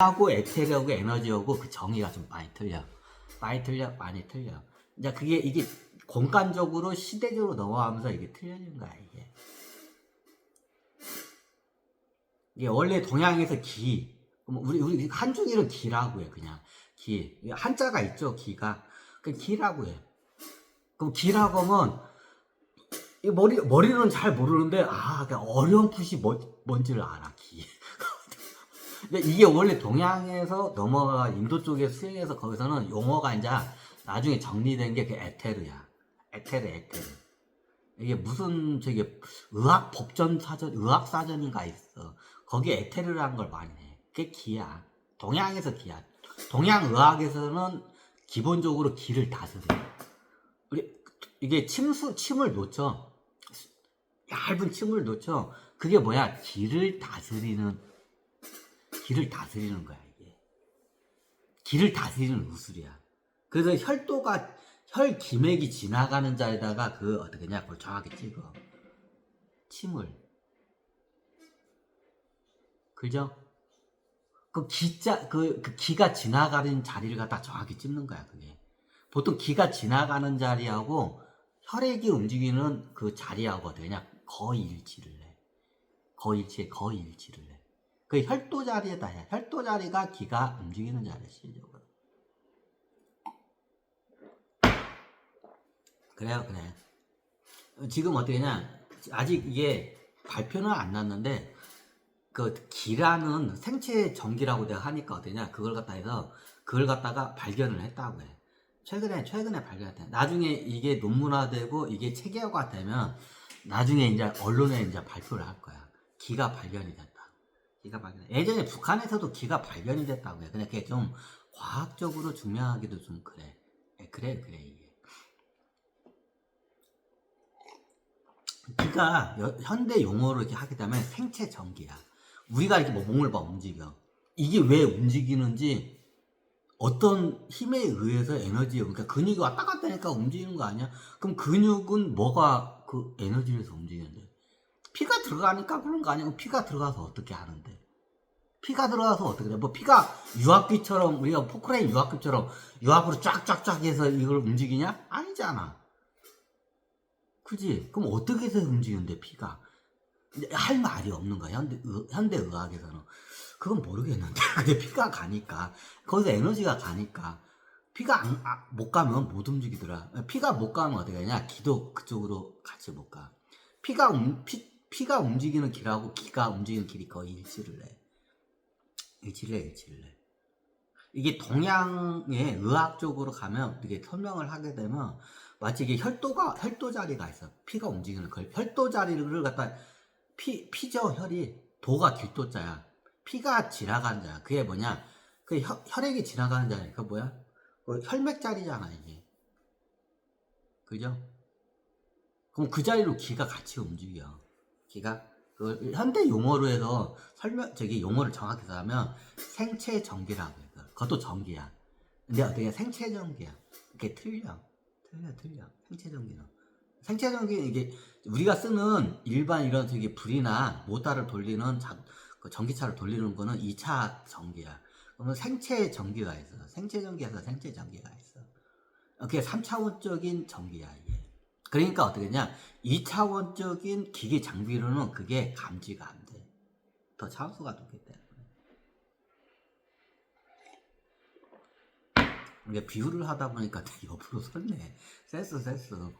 하고 에테르하고 에너지하고 그 정의가 좀 많이 틀려. 많이 틀려. 이제 이게 공간적으로 시대적으로 넘어가면서 이게 틀려지는 거야, 이게. 이게 원래 동양에서 기, 우리 한중일은 기라고 해, 그냥. 기. 한자가 있죠, 기가. 그 기라고 해. 그럼 기라고 하면, 이 머리는 잘 모르는데, 그냥 어렴풋이 뭔지를 알아, 기. 근데 이게 원래 동양에서 넘어가 인도 쪽에 수행해서 거기서는 용어가 이제 나중에 정리된 게 그 에테르야. 에테르. 이게 무슨 의학 법전 사전, 의학 사전인가 있어. 거기에 에테르라는 걸 많이 해. 그게 기야. 동양에서 기야. 동양 의학에서는 기본적으로 기를 다스려. 이게 침을 놓쳐. 얇은 침을 놓쳐. 그게 뭐야? 기를 다스리는 거야, 이게. 기를 다스리는 의술이야. 그래서 혈기맥이 지나가는 자리다가 어떻게 냐 그걸 정확히 찍어. 침을. 그죠? 기가 지나가는 자리를 갖다 정확히 찝는 거야, 그게. 보통 기가 지나가는 자리하고 혈액이 움직이는 그 자리하고 어떻게 냐 거의 일치를 해. 거의 일치를 해. 그 혈도 자리에다 해. 혈도 자리가 기가 움직이는 자리야, 실질적으로. 그래요. 지금 어떻게냐, 아직 이게 발표는 안 났는데, 그 기라는 생체 전기라고 내가 하니까 어떠냐, 그걸 갖다가 발견을 했다고 해. 최근에 발견했다. 나중에 이게 논문화되고 이게 체계화가 되면 나중에 이제 언론에 이제 발표를 할 거야. 기가 발견이 됐다. 예전에 북한에서도 기가 발견이 됐다고 해. 근데 그게 좀 과학적으로 증명하기도 좀 그래. 그래 이게. 기가 현대 용어로 이렇게 하게 되면 생체 전기야. 우리가 이렇게 몸을 움직여. 이게 왜 움직이는지 어떤 힘에 의해서 그러니까 근육이 왔다 갔다 하니까 움직이는 거 아니야? 그럼 근육은 뭐가 그 에너지를 해서 움직이는데? 피가 들어가니까 그런 거 아니야? 그럼 피가 들어가서 어떻게 하는데? 피가 들어가서 어떻게 돼? 피가 유압기처럼, 우리가 포크레인 유압기처럼 유압으로 쫙쫙쫙 해서 이걸 움직이냐? 아니잖아. 그지? 그럼 어떻게 해서 움직이는데, 피가? 할 말이 없는 거야, 현대의학에서는. 그건 모르겠는데. 근데 피가 가니까, 거기서 에너지가 가니까, 피가 못 가면 못 움직이더라. 피가 못 가면 어떻게 하냐? 기도 그쪽으로 같이 못 가. 피가 움직이는 길하고 기가 움직이는 길이 거의 일치를 해. 이게 동양의 의학적으로 가면, 이게 설명을 하게 되면, 마치 이게 혈도 자리가 있어. 피가 움직이는 걸. 혈도 자리를 갖다, 피죠, 혈이. 도가 길도자야. 피가 지나가는 자야. 그게 뭐냐? 그 혈액이 지나가는 자야. 그 뭐야? 그 혈맥 자리잖아, 이게. 그죠? 그럼 그 자리로 기가 같이 움직여. 그 현대 용어로 해서 용어를 정확히 하면 생체 전기라고 해. 그것도 전기야. 근데 어떻게 생체 전기야. 이게 틀려. 생체 전기는 이게 우리가 쓰는 일반 이런 불이나 모터를 돌리는 그 전기차를 돌리는 거는 2차 전기야. 그러면 생체 전기가 있어. 생체 전기가 있어. 그게 3차원적인 전기야, 이게. 그러니까 어떻게 했냐? 2차원적인 기기 장비로는 그게 감지가 안 돼. 더 차원수가 높기 때문에. 이게 비유를 하다 보니까 옆으로 섰네. 셌어.